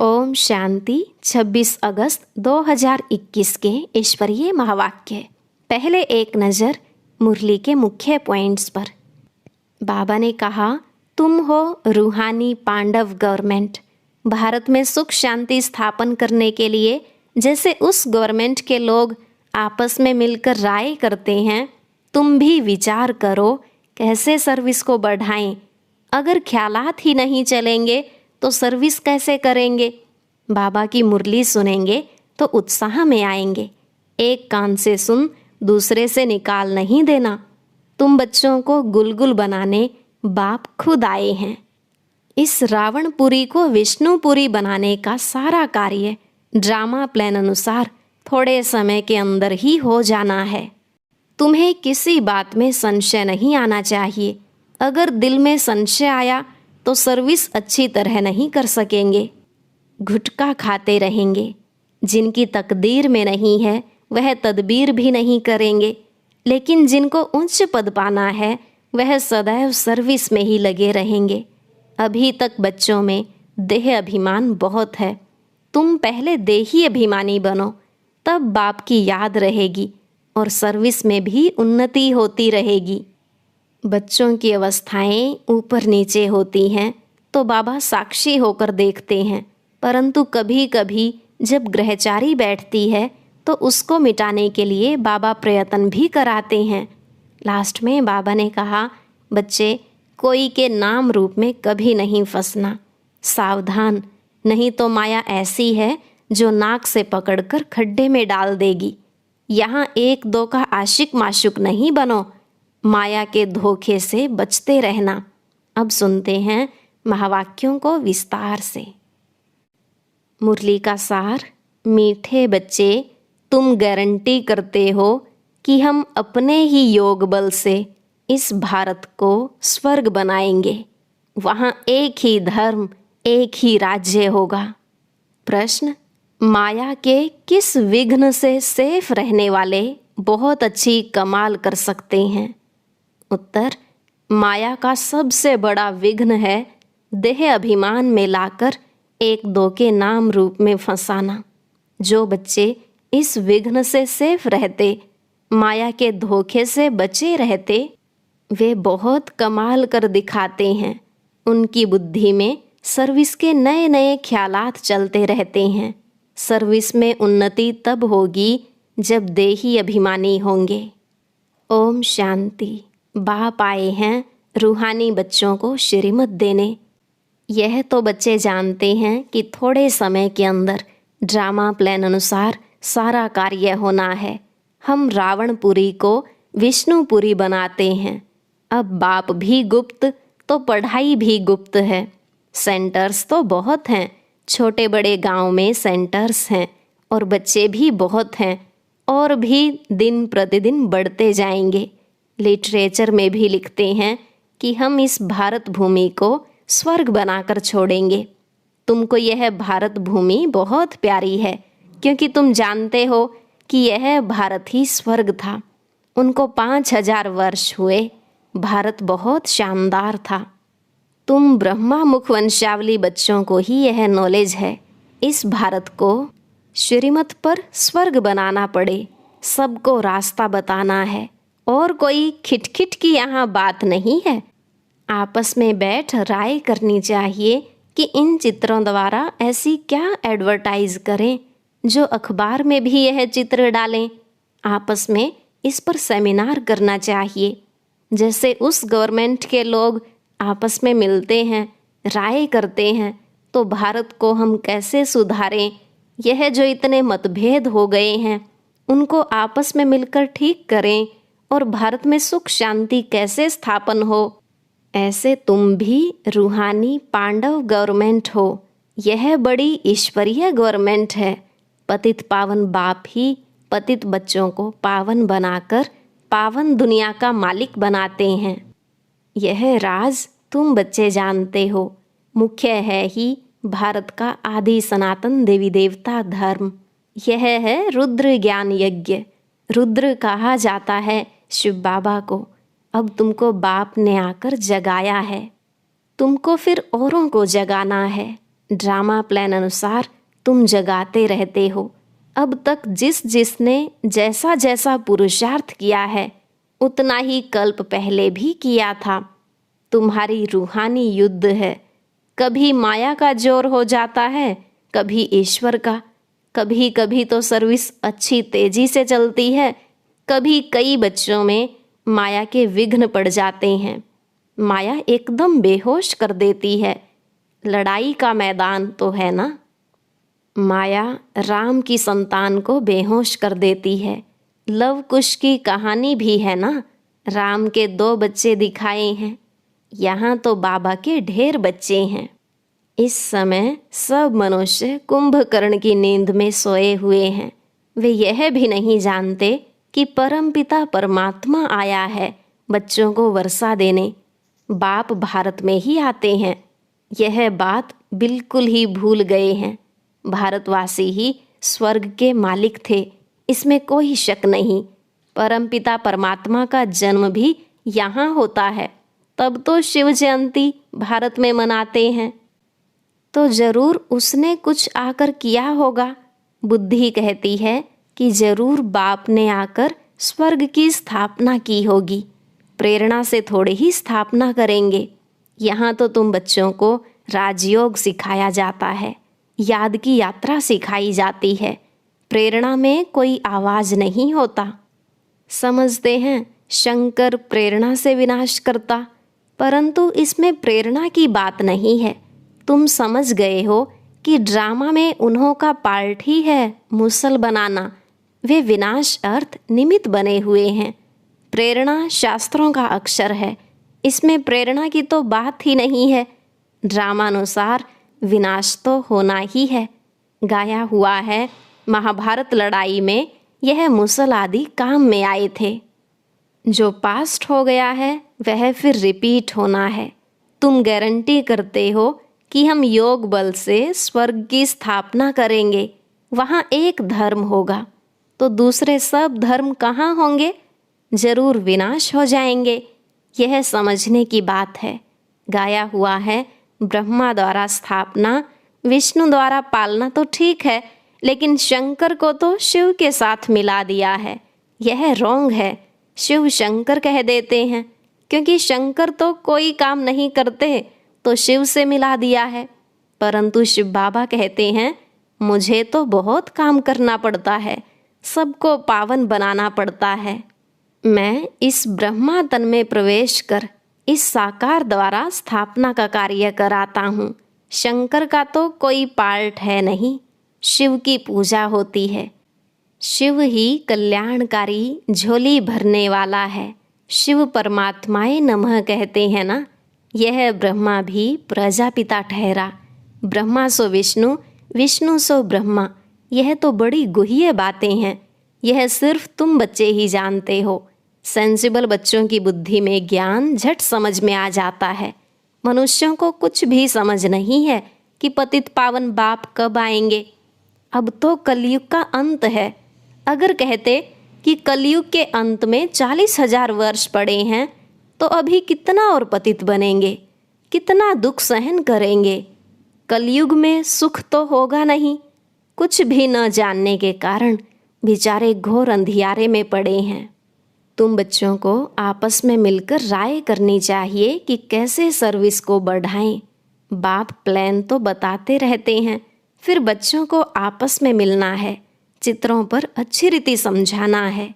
ओम शांति। 26 अगस्त 2021 के ईश्वरीय महावाक्य। पहले एक नज़र मुरली के मुख्य पॉइंट्स पर। बाबा ने कहा, तुम हो रूहानी पांडव गवर्नमेंट। भारत में सुख शांति स्थापन करने के लिए जैसे उस गवर्नमेंट के लोग आपस में मिलकर राय करते हैं, तुम भी विचार करो कैसे सर्विस को बढ़ाएं। अगर ख्यालात ही नहीं चलेंगे तो सर्विस कैसे करेंगे। बाबा की मुरली सुनेंगे तो उत्साह में आएंगे। एक कान से सुन दूसरे से निकाल नहीं देना। तुम बच्चों को गुलगुल बनाने बाप खुद आए हैं। इस रावणपुरी को विष्णुपुरी बनाने का सारा कार्य ड्रामा प्लान अनुसार थोड़े समय के अंदर ही हो जाना है। तुम्हें किसी बात में संशय नहीं आना चाहिए। अगर दिल में संशय आया तो सर्विस अच्छी तरह नहीं कर सकेंगे। गुटखा खाते रहेंगे। जिनकी तकदीर में नहीं है वह तदबीर भी नहीं करेंगे, लेकिन जिनको उच्च पद पाना है वह सदैव सर्विस में ही लगे रहेंगे। अभी तक बच्चों में देह अभिमान बहुत है। तुम पहले देही अभिमानी बनो, तब बाप की याद रहेगी और सर्विस में भी उन्नति होती रहेगी। बच्चों की अवस्थाएं ऊपर नीचे होती हैं तो बाबा साक्षी होकर देखते हैं, परंतु कभी कभी जब ग्रहचारी बैठती है तो उसको मिटाने के लिए बाबा प्रयत्न भी कराते हैं। लास्ट में बाबा ने कहा, बच्चे कोई के नाम रूप में कभी नहीं फंसना। सावधान, नहीं तो माया ऐसी है जो नाक से पकड़कर खड्डे में डाल देगी। यहाँ एक दो का आशिक माशुक नहीं बनो। माया के धोखे से बचते रहना। अब सुनते हैं महावाक्यों को विस्तार से। मुरली का सार। मीठे बच्चे, तुम गारंटी करते हो कि हम अपने ही योग बल से इस भारत को स्वर्ग बनाएंगे। वहाँ एक ही धर्म, एक ही राज्य होगा। प्रश्न, माया के किस विघ्न से सेफ रहने वाले बहुत अच्छी कमाल कर सकते हैं? उत्तर, माया का सबसे बड़ा विघ्न है देह अभिमान में लाकर एक दो के नाम रूप में फंसाना। जो बच्चे इस विघ्न से सेफ रहते, माया के धोखे से बचे रहते, वे बहुत कमाल कर दिखाते हैं। उनकी बुद्धि में सर्विस के नए नए ख्यालात चलते रहते हैं। सर्विस में उन्नति तब होगी जब देही अभिमानी होंगे। ओम शांति। बाप आए हैं रूहानी बच्चों को श्रीमत देने। यह तो बच्चे जानते हैं कि थोड़े समय के अंदर ड्रामा प्लान अनुसार सारा कार्य होना है। हम रावणपुरी को विष्णुपुरी बनाते हैं। अब बाप भी गुप्त तो पढ़ाई भी गुप्त है। सेंटर्स तो बहुत हैं, छोटे बड़े गांव में सेंटर्स हैं और बच्चे भी बहुत हैं और भी दिन प्रतिदिन बढ़ते जाएंगे। लिटरेचर में भी लिखते हैं कि हम इस भारत भूमि को स्वर्ग बनाकर छोड़ेंगे। तुमको यह भारत भूमि बहुत प्यारी है क्योंकि तुम जानते हो कि यह भारत ही स्वर्ग था। उनको 5000 वर्ष हुए। भारत बहुत शानदार था। तुम ब्रह्मा मुख वंशावली बच्चों को ही यह नॉलेज है। इस भारत को श्रीमत पर स्वर्ग बनाना पड़े, सबको रास्ता बताना है और कोई खिटखिट की यहाँ बात नहीं है। आपस में बैठ राय करनी चाहिए कि इन चित्रों द्वारा ऐसी क्या एडवर्टाइज करें जो अखबार में भी यह चित्र डालें। आपस में इस पर सेमिनार करना चाहिए। जैसे उस गवर्नमेंट के लोग आपस में मिलते हैं, राय करते हैं, तो भारत को हम कैसे सुधारें। यह जो इतने मतभेद हो गए हैं उनको आपस में मिलकर ठीक करें और भारत में सुख शांति कैसे स्थापन हो। ऐसे तुम भी रूहानी पांडव गवर्नमेंट हो। यह बड़ी ईश्वरीय गवर्नमेंट है। पतित पावन बाप ही पतित बच्चों को पावन बनाकर पावन दुनिया का मालिक बनाते हैं। यह राज तुम बच्चे जानते हो। मुख्य है ही भारत का आदि सनातन देवी देवता धर्म। यह है रुद्र ज्ञान यज्ञ। रुद्र कहा जाता है शिव बाबा को। अब तुमको बाप ने आकर जगाया है, तुमको फिर औरों को जगाना है। ड्रामा प्लान अनुसार तुम जगाते रहते हो। अब तक जिसने जैसा जैसा पुरुषार्थ किया है उतना ही कल्प पहले भी किया था। तुम्हारी रूहानी युद्ध है। कभी माया का जोर हो जाता है, कभी ईश्वर का। कभी कभी तो सर्विस अच्छी तेजी से चलती है, कभी कई बच्चों में माया के विघ्न पड़ जाते हैं। माया एकदम बेहोश कर देती है। लड़ाई का मैदान तो है ना। माया राम की संतान को बेहोश कर देती है। लव कुश की कहानी भी है ना। राम के 2 बच्चे दिखाए हैं, यहाँ तो बाबा के ढेर बच्चे हैं। इस समय सब मनुष्य कुंभकर्ण की नींद में सोए हुए हैं। वे यह भी नहीं जानते कि परमपिता परमात्मा आया है बच्चों को वर्षा देने। बाप भारत में ही आते हैं, यह बात बिल्कुल ही भूल गए हैं। भारतवासी ही स्वर्ग के मालिक थे, इसमें कोई शक नहीं। परमपिता परमात्मा का जन्म भी यहाँ होता है, तब तो शिव जयंती भारत में मनाते हैं। तो जरूर उसने कुछ आकर किया होगा। बुद्धि कहती है कि जरूर बाप ने आकर स्वर्ग की स्थापना की होगी। प्रेरणा से थोड़े ही स्थापना करेंगे। यहाँ तो तुम बच्चों को राजयोग सिखाया जाता है, याद की यात्रा सिखाई जाती है। प्रेरणा में कोई आवाज़ नहीं होता। समझते हैं शंकर प्रेरणा से विनाश करता, परंतु इसमें प्रेरणा की बात नहीं है। तुम समझ गए हो कि ड्रामा में उन्हों का पार्ट ही है मुसल बनाना। वे विनाश अर्थ निमित्त बने हुए हैं। प्रेरणा शास्त्रों का अक्षर है, इसमें प्रेरणा की तो बात ही नहीं है। ड्रामानुसार विनाश तो होना ही है। गाया हुआ है महाभारत लड़ाई में यह मुसल आदि काम में आए थे। जो पास्ट हो गया है वह फिर रिपीट होना है। तुम गारंटी करते हो कि हम योग बल से स्वर्ग की स्थापना करेंगे, वहाँ एक धर्म होगा, तो दूसरे सब धर्म कहाँ होंगे? जरूर विनाश हो जाएंगे। यह समझने की बात है। गाया हुआ है ब्रह्मा द्वारा स्थापना, विष्णु द्वारा पालना तो ठीक है, लेकिन शंकर को तो शिव के साथ मिला दिया है। यह रॉन्ग है। शिव शंकर कह देते हैं, क्योंकि शंकर तो कोई काम नहीं करते, तो शिव से मिला दिया है। परंतु शिव बाबा कहते हैं मुझे तो बहुत काम करना पड़ता है, सबको पावन बनाना पड़ता है। मैं इस ब्रह्मा तन में प्रवेश कर इस साकार द्वारा स्थापना का कार्य कराता हूँ। शंकर का तो कोई पार्ट है नहीं। शिव की पूजा होती है। शिव ही कल्याणकारी झोली भरने वाला है। शिव परमात्माए नमः कहते हैं ना। यह ब्रह्मा भी प्रजापिता ठहरा। ब्रह्मा सो विष्णु, विष्णु सो ब्रह्मा। यह तो बड़ी गुह्य बातें हैं। यह सिर्फ तुम बच्चे ही जानते हो। सेंसिबल बच्चों की बुद्धि में ज्ञान झट समझ में आ जाता है। मनुष्यों को कुछ भी समझ नहीं है कि पतित पावन बाप कब आएंगे। अब तो कलयुग का अंत है। अगर कहते कि कलयुग के अंत में 40,000 वर्ष पड़े हैं, तो अभी कितना और पतित बनेंगे, कितना दुख सहन करेंगे। कलयुग में सुख तो होगा नहीं। कुछ भी न जानने के कारण बेचारे घोर अंधियारे में पड़े हैं। तुम बच्चों को आपस में मिलकर राय करनी चाहिए कि कैसे सर्विस को बढ़ाएं। बाप प्लान तो बताते रहते हैं, फिर बच्चों को आपस में मिलना है, चित्रों पर अच्छी रीति समझाना है।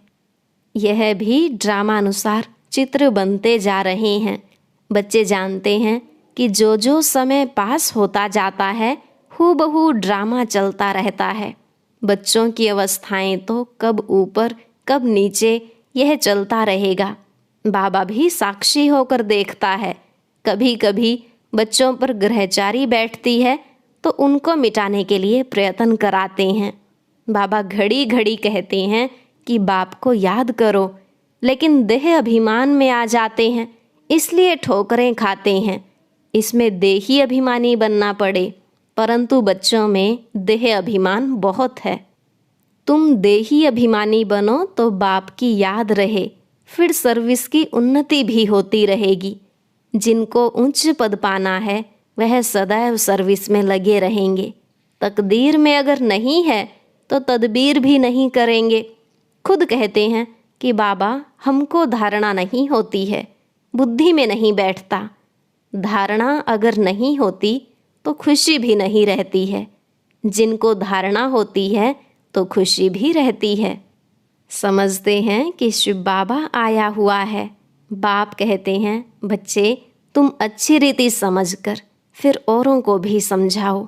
यह भी ड्रामानुसार चित्र बनते जा रहे हैं। बच्चे जानते हैं कि जो जो समय पास होता जाता है हूबहू ड्रामा चलता रहता है। बच्चों की अवस्थाएं तो कब ऊपर कब नीचे यह चलता रहेगा। बाबा भी साक्षी होकर देखता है। कभी कभी बच्चों पर ग्रहचारी बैठती है तो उनको मिटाने के लिए प्रयत्न कराते हैं। बाबा घड़ी घड़ी कहते हैं कि बाप को याद करो, लेकिन देह अभिमान में आ जाते हैं, इसलिए ठोकरें खाते हैं। इसमें देही अभिमानी बनना पड़े, परंतु बच्चों में देह अभिमान बहुत है। तुम देही अभिमानी बनो तो बाप की याद रहे, फिर सर्विस की उन्नति भी होती रहेगी। जिनको उच्च पद पाना है वह सदैव सर्विस में लगे रहेंगे। तकदीर में अगर नहीं है तो तदबीर भी नहीं करेंगे। खुद कहते हैं कि बाबा हमको धारणा नहीं होती है, बुद्धि में नहीं बैठता। धारणा अगर नहीं होती तो खुशी भी नहीं रहती है। जिनको धारणा होती है तो खुशी भी रहती है। समझते हैं कि शिव बाबा आया हुआ है। बाप कहते हैं, बच्चे तुम अच्छी रीति समझकर फिर औरों को भी समझाओ।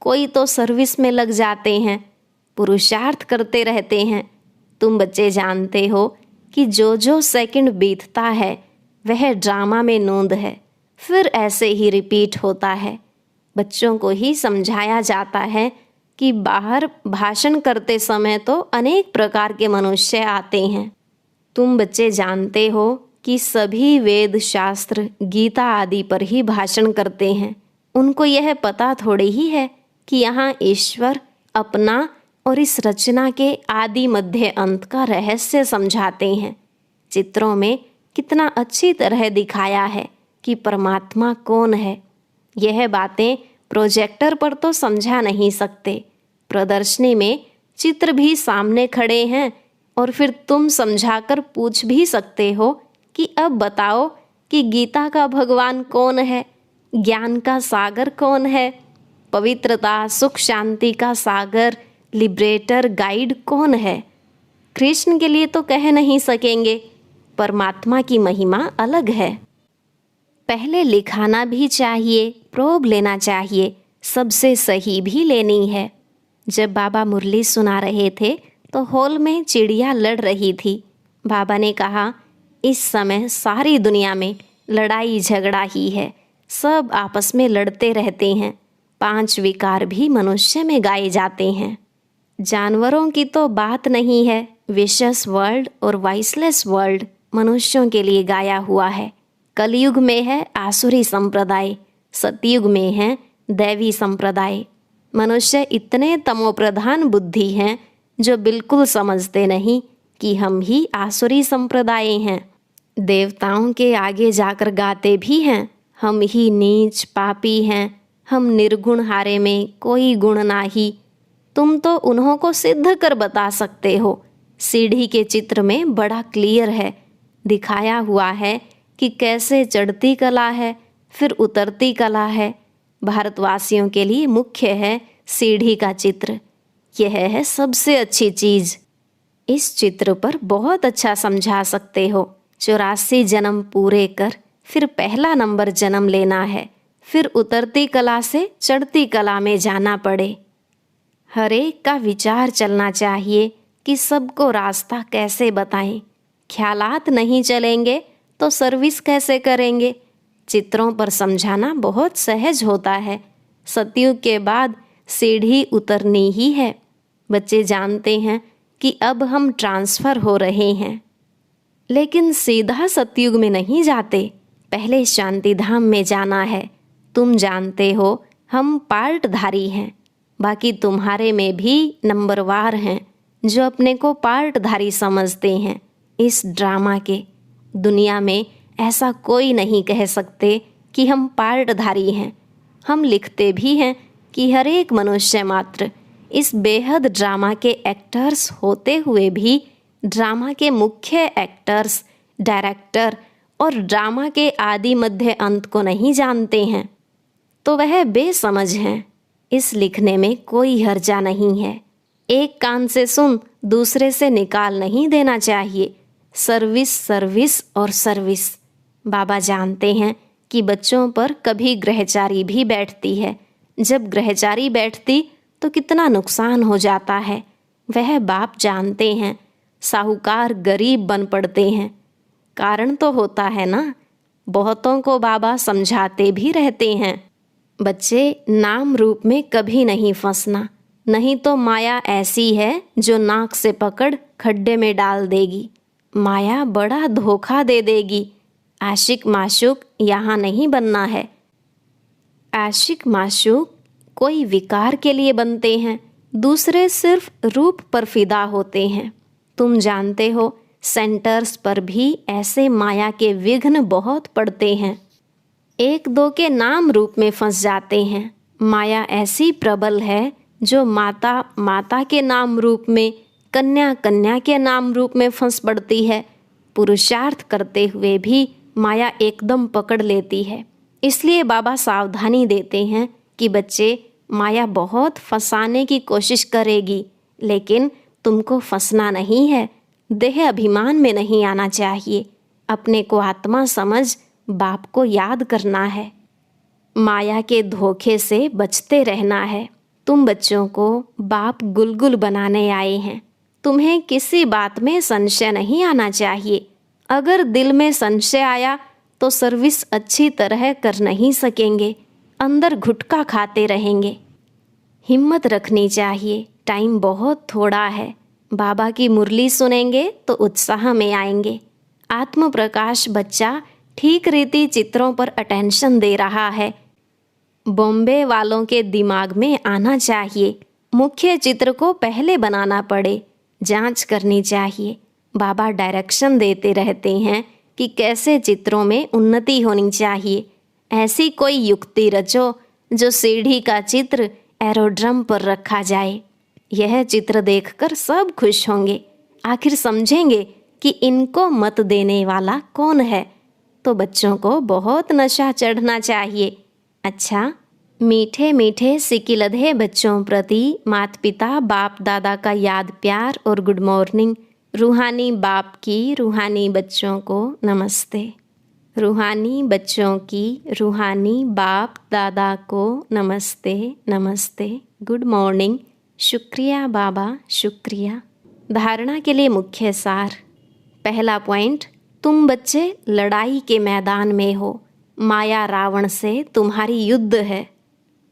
कोई तो सर्विस में लग जाते हैं, पुरुषार्थ करते रहते हैं। तुम बच्चे जानते हो कि जो जो सेकंड बीतता है वह ड्रामा में नोंद है, फिर ऐसे ही रिपीट होता है। बच्चों को ही समझाया जाता है कि बाहर भाषण करते समय तो अनेक प्रकार के मनुष्य आते हैं। तुम बच्चे जानते हो कि सभी वेद शास्त्र गीता आदि पर ही भाषण करते हैं। उनको यह पता थोड़ी ही है कि यहाँ ईश्वर अपना और इस रचना के आदि मध्य अंत का रहस्य समझाते हैं। चित्रों में कितना अच्छी तरह दिखाया है कि परमात्मा कौन है। यह बातें प्रोजेक्टर पर तो समझा नहीं सकते। प्रदर्शनी में चित्र भी सामने खड़े हैं और फिर तुम समझाकर पूछ भी सकते हो कि अब बताओ कि गीता का भगवान कौन है, ज्ञान का सागर कौन है, पवित्रता सुख शांति का सागर लिबरेटर गाइड कौन है। कृष्ण के लिए तो कह नहीं सकेंगे, परमात्मा की महिमा अलग है। पहले लिखाना भी चाहिए, प्रोब लेना चाहिए, सबसे सही भी लेनी है। जब बाबा मुरली सुना रहे थे तो हॉल में चिड़िया लड़ रही थी। बाबा ने कहा, इस समय सारी दुनिया में लड़ाई झगड़ा ही है, सब आपस में लड़ते रहते हैं। 5 विकार भी मनुष्य में गाए जाते हैं। जानवरों की तो बात नहीं है, विशेष वर्ल्ड और वाइसलेस वर्ल्ड मनुष्यों के लिए गाया हुआ है। कलयुग में है आसुरी संप्रदाय, सतयुग में है दैवी संप्रदाय। मनुष्य इतने तमोप्रधान बुद्धि हैं जो बिल्कुल समझते नहीं कि हम ही आसुरी संप्रदाय हैं। देवताओं के आगे जाकर गाते भी हैं, हम ही नीच पापी हैं, हम निर्गुण हारे में कोई गुण नाही। तुम तो उन्हों को सिद्ध कर बता सकते हो। सीढ़ी के चित्र में बड़ा क्लियर है, दिखाया हुआ है कि कैसे चढ़ती कला है फिर उतरती कला है। भारतवासियों के लिए मुख्य है सीढ़ी का चित्र। यह है सबसे अच्छी चीज़। इस चित्र पर बहुत अच्छा समझा सकते हो। 84 जन्म पूरे कर फिर पहला नंबर जन्म लेना है, फिर उतरती कला से चढ़ती कला में जाना पड़े। हर एक का विचार चलना चाहिए कि सबको रास्ता कैसे बताएं। ख्यालात नहीं चलेंगे तो सर्विस कैसे करेंगे। चित्रों पर समझाना बहुत सहज होता है। सतयुग के बाद सीढ़ी उतरनी ही है। बच्चे जानते हैं कि अब हम ट्रांसफ़र हो रहे हैं, लेकिन सीधा सतयुग में नहीं जाते, पहले शांति धाम में जाना है। तुम जानते हो हम पार्टधारी हैं, बाकी तुम्हारे में भी नंबरवार हैं जो अपने को पार्टधारी समझते हैं। इस ड्रामा के दुनिया में ऐसा कोई नहीं कह सकते कि हम पार्टधारी हैं। हम लिखते भी हैं कि हर एक मनुष्य मात्र इस बेहद ड्रामा के एक्टर्स होते हुए भी ड्रामा के मुख्य एक्टर्स, डायरेक्टर और ड्रामा के आदि मध्य अंत को नहीं जानते हैं, तो वह बेसमझ हैं। इस लिखने में कोई हर्जा नहीं है। एक कान से सुन दूसरे से निकाल नहीं देना चाहिए। सर्विस सर्विस और सर्विस। बाबा जानते हैं कि बच्चों पर कभी ग्रहचारी भी बैठती है। जब ग्रहचारी बैठती तो कितना नुकसान हो जाता है, वह बाप जानते हैं। साहूकार गरीब बन पड़ते हैं, कारण तो होता है ना। बहुतों को बाबा समझाते भी रहते हैं, बच्चे नाम रूप में कभी नहीं फंसना, नहीं तो माया ऐसी है जो नाक से पकड़ खड्डे में डाल देगी। माया बड़ा धोखा दे देगी। आशिक माशूक यहाँ नहीं बनना है। आशिक माशूक कोई विकार के लिए बनते हैं, दूसरे सिर्फ रूप पर फिदा होते हैं। तुम जानते हो सेंटर्स पर भी ऐसे माया के विघ्न बहुत पड़ते हैं। एक दो के नाम रूप में फंस जाते हैं। माया ऐसी प्रबल है जो माता माता के नाम रूप में, कन्या कन्या के नाम रूप में फंस पड़ती है। पुरुषार्थ करते हुए भी माया एकदम पकड़ लेती है। इसलिए बाबा सावधानी देते हैं कि बच्चे, माया बहुत फंसाने की कोशिश करेगी, लेकिन तुमको फंसना नहीं है। देह अभिमान में नहीं आना चाहिए। अपने को आत्मा समझ बाप को याद करना है। माया के धोखे से बचते रहना है। तुम बच्चों को बाप गुलगुल बनाने आए हैं। तुम्हें किसी बात में संशय नहीं आना चाहिए। अगर दिल में संशय आया तो सर्विस अच्छी तरह कर नहीं सकेंगे, अंदर घुटका खाते रहेंगे। हिम्मत रखनी चाहिए, टाइम बहुत थोड़ा है। बाबा की मुरली सुनेंगे तो उत्साह में आएंगे। आत्म प्रकाश बच्चा ठीक रीति चित्रों पर अटेंशन दे रहा है। बॉम्बे वालों के दिमाग में आना चाहिए। मुख्य चित्र को पहले बनाना पड़े, जांच करनी चाहिए। बाबा डायरेक्शन देते रहते हैं कि कैसे चित्रों में उन्नति होनी चाहिए। ऐसी कोई युक्ति रचो जो सीढ़ी का चित्र एरोड्रम पर रखा जाए। यह चित्र देखकर सब खुश होंगे। आखिर समझेंगे कि इनको मत देने वाला कौन है। तो बच्चों को बहुत नशा चढ़ना चाहिए। अच्छा, मीठे मीठे सिकिलधे बच्चों प्रति माता पिता बाप दादा का याद प्यार और गुड मॉर्निंग। रूहानी बाप की रूहानी बच्चों को नमस्ते। रूहानी बच्चों की रूहानी बाप दादा को नमस्ते नमस्ते, गुड मॉर्निंग। शुक्रिया बाबा, शुक्रिया। धारणा के लिए मुख्य सार। पहला पॉइंट, तुम बच्चे लड़ाई के मैदान में हो। माया रावण से तुम्हारी युद्ध है।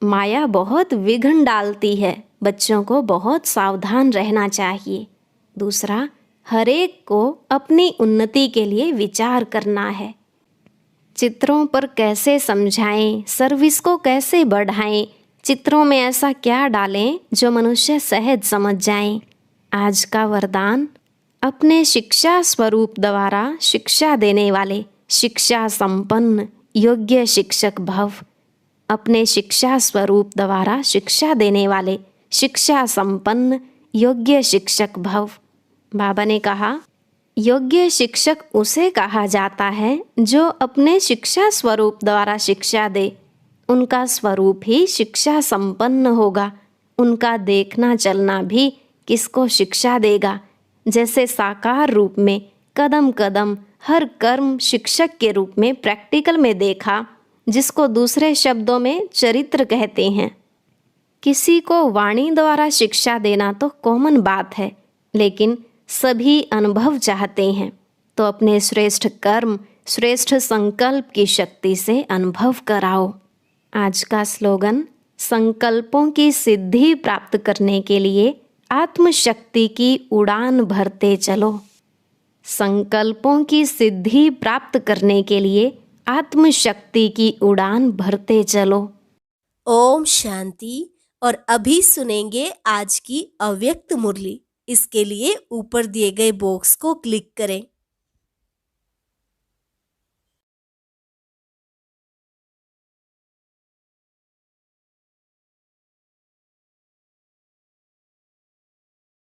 माया बहुत विघ्न डालती है। बच्चों को बहुत सावधान रहना चाहिए। दूसरा, हरेक को अपनी उन्नति के लिए विचार करना है। चित्रों पर कैसे समझाएं, सर्विस को कैसे बढ़ाएं, चित्रों में ऐसा क्या डालें जो मनुष्य सहज समझ जाएं। आज का वरदान, अपने शिक्षा स्वरूप द्वारा शिक्षा देने वाले शिक्षा संपन्न योग्य शिक्षक भव। अपने शिक्षा स्वरूप द्वारा शिक्षा देने वाले शिक्षा संपन्न योग्य शिक्षक भव। बाबा ने कहा, योग्य शिक्षक उसे कहा जाता है जो अपने शिक्षा स्वरूप द्वारा शिक्षा दे। उनका स्वरूप ही शिक्षा संपन्न होगा। उनका देखना चलना भी किसको शिक्षा देगा। जैसे साकार रूप में कदम कदम हर कर्म शिक्षक के रूप में प्रैक्टिकल में देखा, जिसको दूसरे शब्दों में चरित्र कहते हैं। किसी को वाणी द्वारा शिक्षा देना तो कॉमन बात है, लेकिन सभी अनुभव चाहते हैं। तो अपने श्रेष्ठ कर्म श्रेष्ठ संकल्प की शक्ति से अनुभव कराओ। आज का स्लोगन, संकल्पों की सिद्धि प्राप्त करने के लिए आत्मशक्ति की उड़ान भरते चलो। संकल्पों की सिद्धि प्राप्त करने के लिए आत्मशक्ति की उड़ान भरते चलो। ओम शांति। और अभी सुनेंगे आज की अव्यक्त मुरली। इसके लिए ऊपर दिए गए बॉक्स को क्लिक करें।